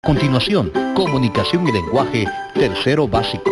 Continuación, comunicación y lenguaje, tercero básico.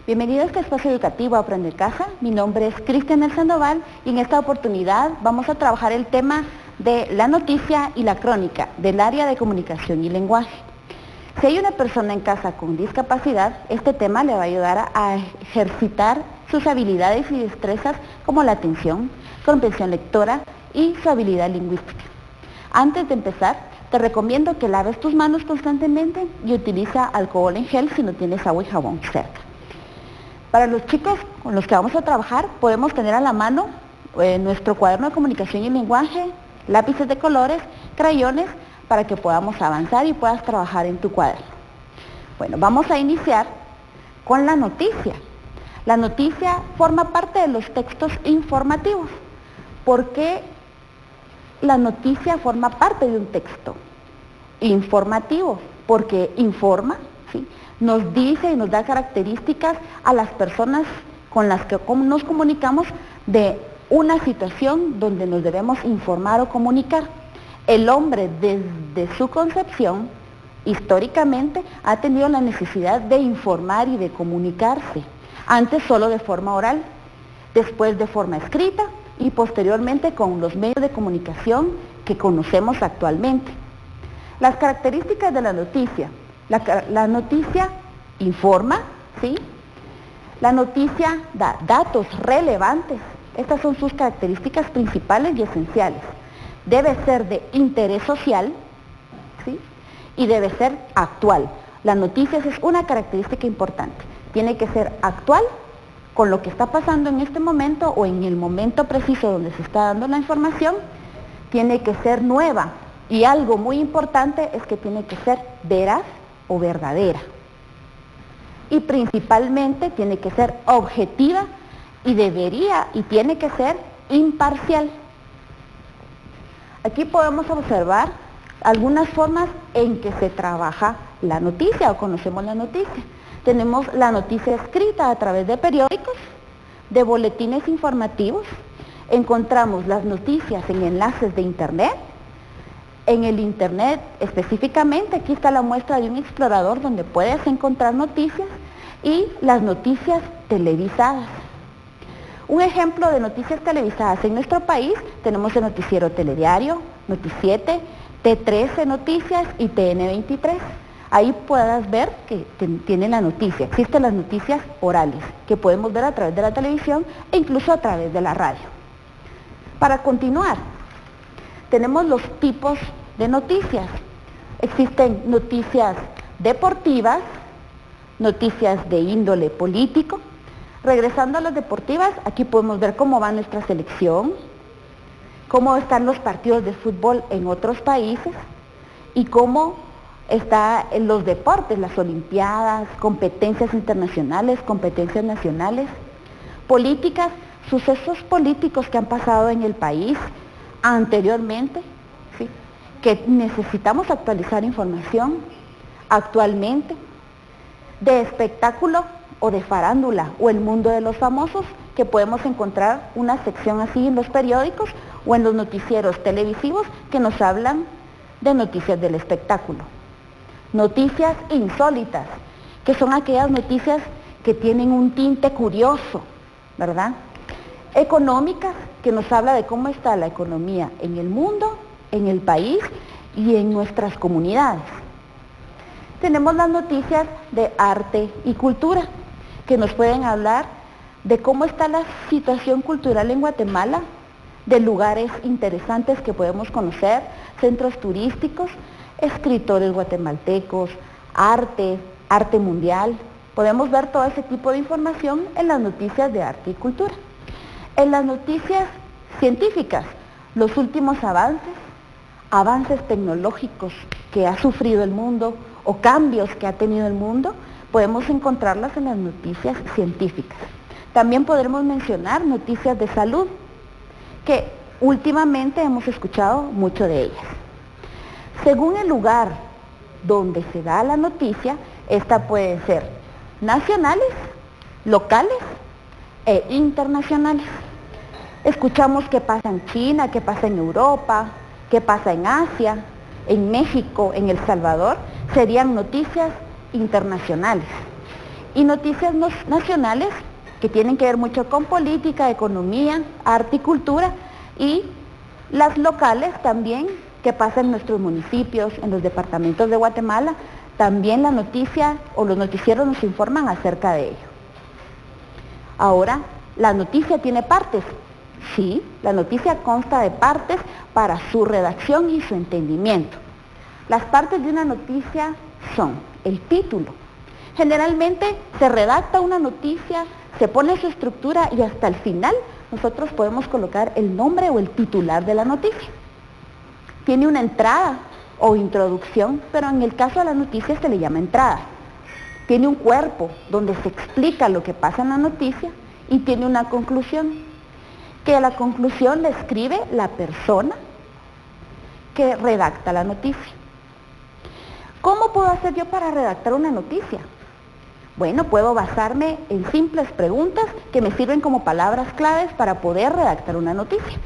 Bienvenido a este espacio educativo Aprende en Casa. Mi nombre es Cristian Sandoval y en esta oportunidad vamos a trabajar el tema de la noticia y la crónica del área de comunicación y lenguaje. Si hay una persona en casa con discapacidad, este tema le va a ayudar a ejercitar sus habilidades y destrezas como la atención, comprensión lectora y su habilidad lingüística. Antes de empezar, te recomiendo que laves tus manos constantemente y utiliza alcohol en gel si no tienes agua y jabón cerca. Para los chicos con los que vamos a trabajar, podemos tener a la mano nuestro cuaderno de comunicación y lenguaje, lápices de colores, crayones, para que podamos avanzar y puedas trabajar en tu cuaderno. Bueno, vamos a iniciar con la noticia. La noticia forma parte de los textos informativos. ¿Por qué la noticia forma parte de un texto informativo? Porque informa, ¿sí?, nos dice y nos da características a las personas con las que nos comunicamos de una situación donde nos debemos informar o comunicar. El hombre desde su concepción, históricamente, ha tenido la necesidad de informar y de comunicarse, antes solo de forma oral, después de forma escrita y posteriormente con los medios de comunicación que conocemos actualmente. Las características de la noticia. La noticia informa, ¿sí? La noticia da datos relevantes. Estas son sus características principales y esenciales. Debe ser de interés social, ¿sí?, y debe ser actual. La noticia es una característica importante. Tiene que ser actual con lo que está pasando en este momento o en el momento preciso donde se está dando la información. Tiene que ser nueva y algo muy importante es que tiene que ser veraz o verdadera. Y principalmente tiene que ser objetiva y tiene que ser imparcial. Aquí podemos observar algunas formas en que se trabaja la noticia o conocemos la noticia. Tenemos la noticia escrita a través de periódicos, de boletines informativos. Encontramos las noticias en enlaces de internet. En el internet específicamente, aquí está la muestra de un explorador donde puedes encontrar noticias y las noticias televisadas. Un ejemplo de noticias televisadas en nuestro país, tenemos el noticiero Telediario, Noticiete, T13 Noticias y TN23. Ahí puedas ver que tiene la noticia. Existen las noticias orales, que podemos ver a través de la televisión e incluso a través de la radio. Para continuar, tenemos los tipos de noticias. Existen noticias deportivas, noticias de índole político. Regresando a las deportivas, aquí podemos ver cómo va nuestra selección, cómo están los partidos de fútbol en otros países y cómo están los deportes, las olimpiadas, competencias internacionales, competencias nacionales, políticas, sucesos políticos que han pasado en el país anteriormente, ¿sí?, que necesitamos actualizar información actualmente, de espectáculo o de farándula o el mundo de los famosos, que podemos encontrar una sección así en los periódicos o en los noticieros televisivos que nos hablan de noticias del espectáculo. Noticias insólitas, que son aquellas noticias que tienen un tinte curioso, ¿verdad? Económicas, que nos habla de cómo está la economía en el mundo, en el país y en nuestras comunidades. Tenemos las noticias de arte y cultura, que nos pueden hablar de cómo está la situación cultural en Guatemala, de lugares interesantes que podemos conocer, centros turísticos, escritores guatemaltecos, arte mundial. Podemos ver todo ese tipo de información en las noticias de arte y cultura. En las noticias científicas, los últimos avances tecnológicos que ha sufrido el mundo o cambios que ha tenido el mundo, podemos encontrarlas en las noticias científicas. También podremos mencionar noticias de salud, que últimamente hemos escuchado mucho de ellas. Según el lugar donde se da la noticia, esta puede ser nacionales, locales e internacionales. Escuchamos qué pasa en China, qué pasa en Europa, qué pasa en Asia, en México, en El Salvador, serían noticias internacionales. Y noticias nacionales que tienen que ver mucho con política, economía, arte y cultura, y las locales también, que pasa en nuestros municipios, en los departamentos de Guatemala, también la noticia o los noticieros nos informan acerca de ello. Ahora, ¿la noticia tiene partes? Sí, la noticia consta de partes para su redacción y su entendimiento. Las partes de una noticia son el título. Generalmente se redacta una noticia, se pone su estructura y hasta el final nosotros podemos colocar el nombre o el titular de la noticia. Tiene una entrada o introducción, pero en el caso de la noticia se le llama entrada. Tiene un cuerpo donde se explica lo que pasa en la noticia y tiene una conclusión, que la conclusión la escribe la persona que redacta la noticia. ¿Cómo puedo hacer yo para redactar una noticia? Bueno, puedo basarme en simples preguntas que me sirven como palabras claves para poder redactar una noticia.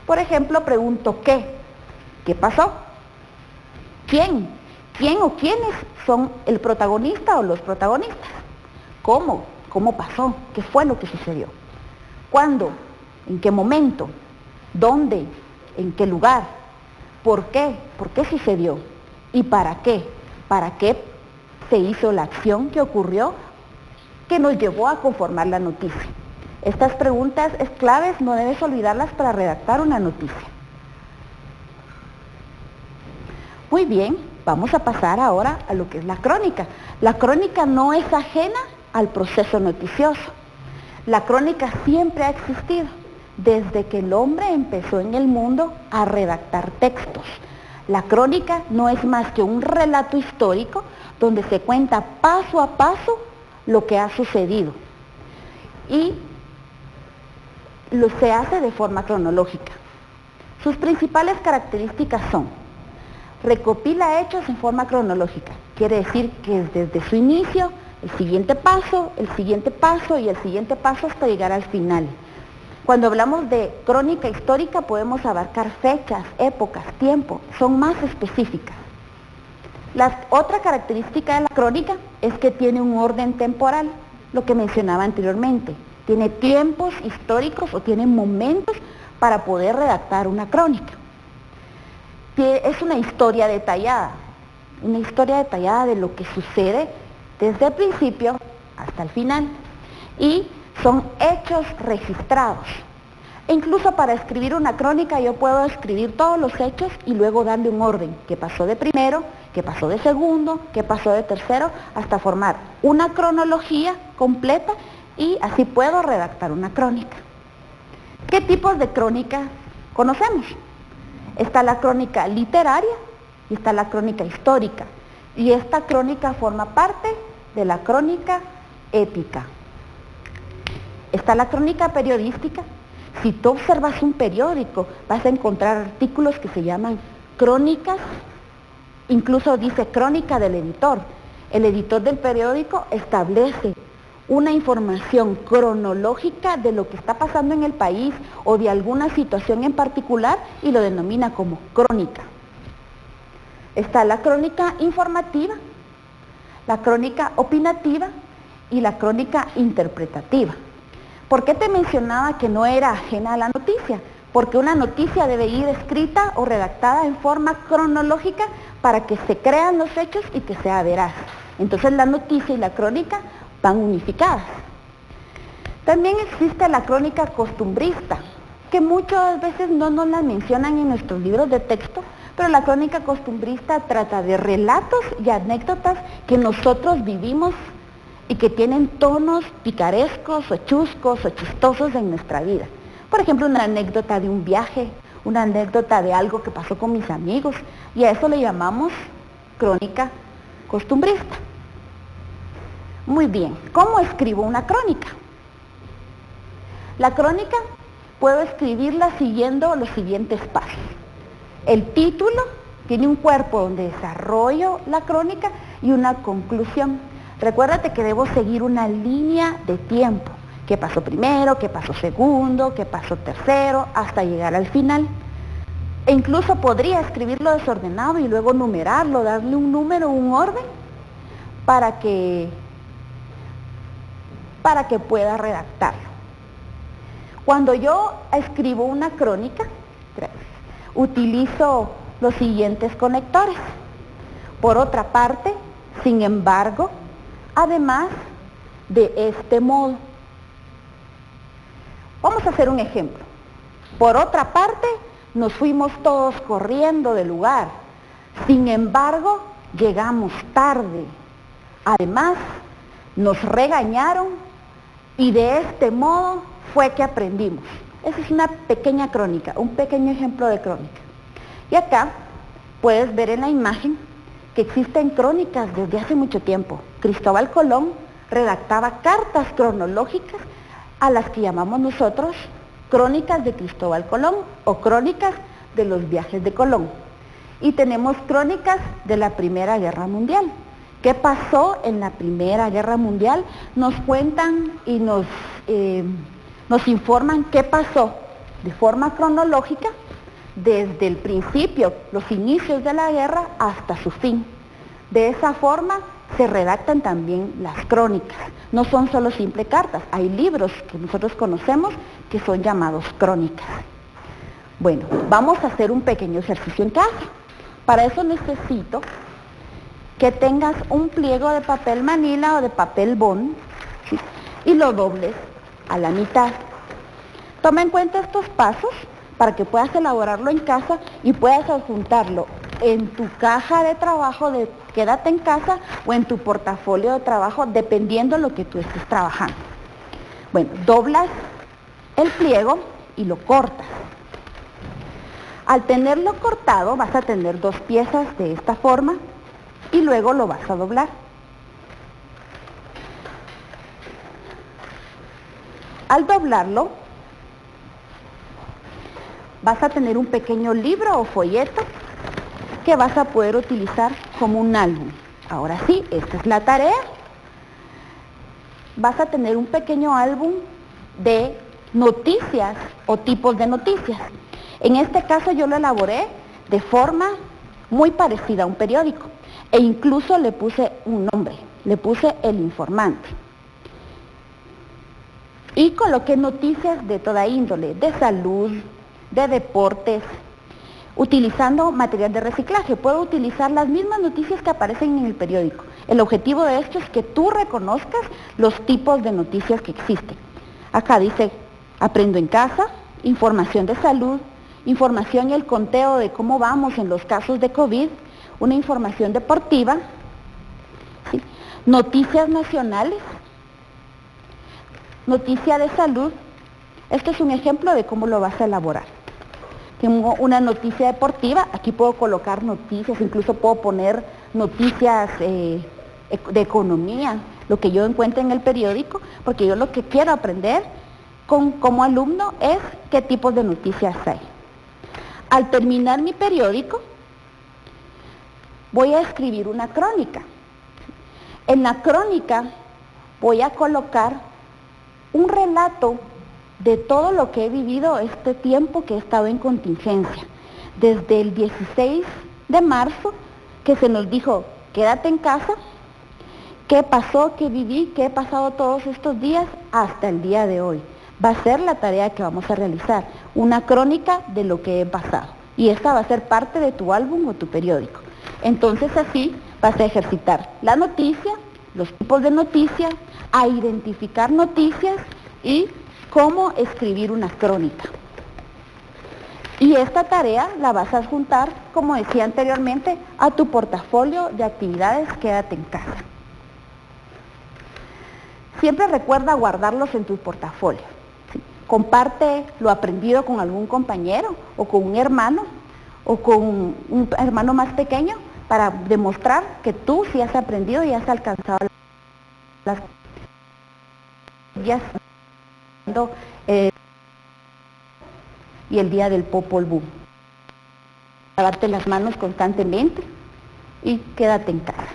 Por ejemplo, pregunto ¿qué? ¿Qué pasó? ¿Quién? ¿Quién o quiénes son el protagonista o los protagonistas? ¿Cómo? ¿Cómo pasó? ¿Qué fue lo que sucedió? ¿Cuándo? ¿En qué momento? ¿Dónde? ¿En qué lugar? ¿Por qué? ¿Por qué sucedió? ¿Y para qué? ¿Para qué se hizo la acción que ocurrió que nos llevó a conformar la noticia? Estas preguntas es claves, no debes olvidarlas para redactar una noticia. Muy bien, vamos a pasar ahora a lo que es la crónica. La crónica no es ajena al proceso noticioso. La crónica siempre ha existido, desde que el hombre empezó en el mundo a redactar textos. La crónica no es más que un relato histórico donde se cuenta paso a paso lo que ha sucedido. Y se hace de forma cronológica. Sus principales características son: recopila hechos en forma cronológica. Quiere decir que desde su inicio, el siguiente paso y el siguiente paso hasta llegar al final. Cuando hablamos de crónica histórica podemos abarcar fechas, épocas, tiempo, son más específicas. La otra característica de la crónica es que tiene un orden temporal, lo que mencionaba anteriormente. Tiene tiempos históricos o tiene momentos para poder redactar una crónica. Es una historia detallada de lo que sucede desde el principio hasta el final, y son hechos registrados. E incluso para escribir una crónica yo puedo escribir todos los hechos y luego darle un orden, qué pasó de primero, qué pasó de segundo, qué pasó de tercero, hasta formar una cronología completa, y así puedo redactar una crónica. ¿Qué tipos de crónica conocemos? Está la crónica literaria y está la crónica histórica. Y esta crónica forma parte de la crónica épica. Está la crónica periodística. Si tú observas un periódico, vas a encontrar artículos que se llaman crónicas, incluso dice crónica del editor. El editor del periódico establece una información cronológica de lo que está pasando en el país o de alguna situación en particular y lo denomina como crónica. Está la crónica informativa, la crónica opinativa y la crónica interpretativa. ¿Por qué te mencionaba que no era ajena a la noticia? Porque una noticia debe ir escrita o redactada en forma cronológica para que se crean los hechos y que sea veraz. Entonces la noticia y la crónica van unificadas. También existe la crónica costumbrista, que muchas veces no nos la mencionan en nuestros libros de texto, pero la crónica costumbrista trata de relatos y anécdotas que nosotros vivimos y que tienen tonos picarescos o chuscos o chistosos en nuestra vida. Por ejemplo, una anécdota de un viaje, una anécdota de algo que pasó con mis amigos, y a eso le llamamos crónica costumbrista. Muy bien, ¿cómo escribo una crónica? La crónica puedo escribirla siguiendo los siguientes pasos. El título tiene un cuerpo donde desarrollo la crónica y una conclusión. Recuérdate que debo seguir una línea de tiempo. ¿Qué pasó primero? ¿Qué pasó segundo? ¿Qué pasó tercero? Hasta llegar al final. E incluso podría escribirlo desordenado y luego numerarlo, darle un número, un orden, para que pueda redactarlo. Cuando yo escribo una crónica, utilizo los siguientes conectores. Por otra parte, sin embargo, además de este modo. Vamos a hacer un ejemplo. Por otra parte, nos fuimos todos corriendo del lugar. Sin embargo, llegamos tarde. Además, nos regañaron y de este modo fue que aprendimos. Esa es una pequeña crónica, un pequeño ejemplo de crónica. Y acá puedes ver en la imagen que existen crónicas desde hace mucho tiempo. Cristóbal Colón redactaba cartas cronológicas a las que llamamos nosotros crónicas de Cristóbal Colón o crónicas de los viajes de Colón. Y tenemos crónicas de la Primera Guerra Mundial. ¿Qué pasó en la Primera Guerra Mundial? Nos cuentan y nos informan qué pasó de forma cronológica desde el principio, los inicios de la guerra hasta su fin. De esa forma se redactan también las crónicas. No son solo simples cartas, hay libros que nosotros conocemos que son llamados crónicas. Bueno, vamos a hacer un pequeño ejercicio en casa. Para eso necesito que tengas un pliego de papel manila o de papel bond, ¿sí? Y lo dobles a la mitad. Toma en cuenta estos pasos para que puedas elaborarlo en casa y puedas adjuntarlo en tu caja de trabajo de quédate en casa o en tu portafolio de trabajo, dependiendo de lo que tú estés trabajando. Bueno, doblas el pliego y lo cortas. Al tenerlo cortado vas a tener dos piezas de esta forma y luego lo vas a doblar. Al doblarlo, vas a tener un pequeño libro o folleto que vas a poder utilizar como un álbum. Ahora sí, esta es la tarea. Vas a tener un pequeño álbum de noticias o tipos de noticias. En este caso yo lo elaboré de forma muy parecida a un periódico e incluso le puse un nombre, le puse El Informante. Y coloqué noticias de toda índole, de salud, de deportes, utilizando material de reciclaje. Puedo utilizar las mismas noticias que aparecen en el periódico. El objetivo de esto es que tú reconozcas los tipos de noticias que existen. Acá dice, aprendo en casa, información de salud, información y el conteo de cómo vamos en los casos de COVID, una información deportiva, ¿sí? Noticias nacionales, noticia de salud. Esto es un ejemplo de cómo lo vas a elaborar. Tengo una noticia deportiva, aquí puedo colocar noticias, incluso puedo poner noticias de economía, lo que yo encuentre en el periódico, porque yo lo que quiero aprender como alumno es qué tipos de noticias hay. Al terminar mi periódico, voy a escribir una crónica. En la crónica voy a colocar un relato de todo lo que he vivido este tiempo que he estado en contingencia. Desde el 16 de marzo, que se nos dijo, quédate en casa, qué pasó, qué viví, qué he pasado todos estos días, hasta el día de hoy. Va a ser la tarea que vamos a realizar, una crónica de lo que he pasado. Y esta va a ser parte de tu álbum o tu periódico. Entonces así vas a ejercitar la noticia, los tipos de noticias, a identificar noticias y cómo escribir una crónica. Y esta tarea la vas a adjuntar, como decía anteriormente, a tu portafolio de actividades Quédate en casa. Siempre recuerda guardarlos en tu portafolio. ¿Sí? Comparte lo aprendido con algún compañero o con un hermano un hermano más pequeño para demostrar que tú sí has aprendido y has alcanzado las y el día del Popol Vuh. Lavarte las manos constantemente y quédate en casa.